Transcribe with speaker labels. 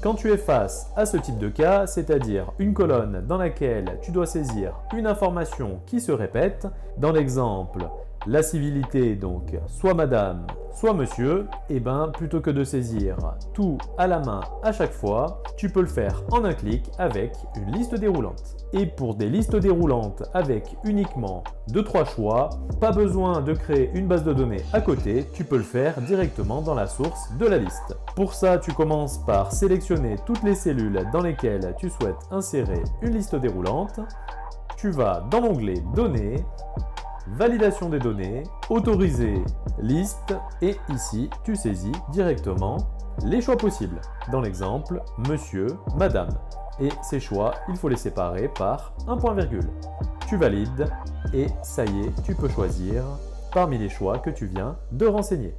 Speaker 1: Quand tu es face à ce type de cas, c'est-à-dire une colonne dans laquelle tu dois saisir une information qui se répète, dans l'exemple la civilité, donc soit madame, soit monsieur, et plutôt que de saisir tout à la main à chaque fois, tu peux le faire en un clic avec une liste déroulante. Et pour des listes déroulantes avec uniquement 2-3 choix, pas besoin de créer une base de données à côté, tu peux le faire directement dans la source de la liste. Pour ça, tu commences par sélectionner toutes les cellules dans lesquelles tu souhaites insérer une liste déroulante. Tu vas dans l'onglet Données, Validation des données, Autoriser liste et ici tu saisis directement les choix possibles. Dans l'exemple, monsieur, madame. Et ces choix, il faut les séparer par un point virgule. Tu valides et ça y est, tu peux choisir parmi les choix que tu viens de renseigner.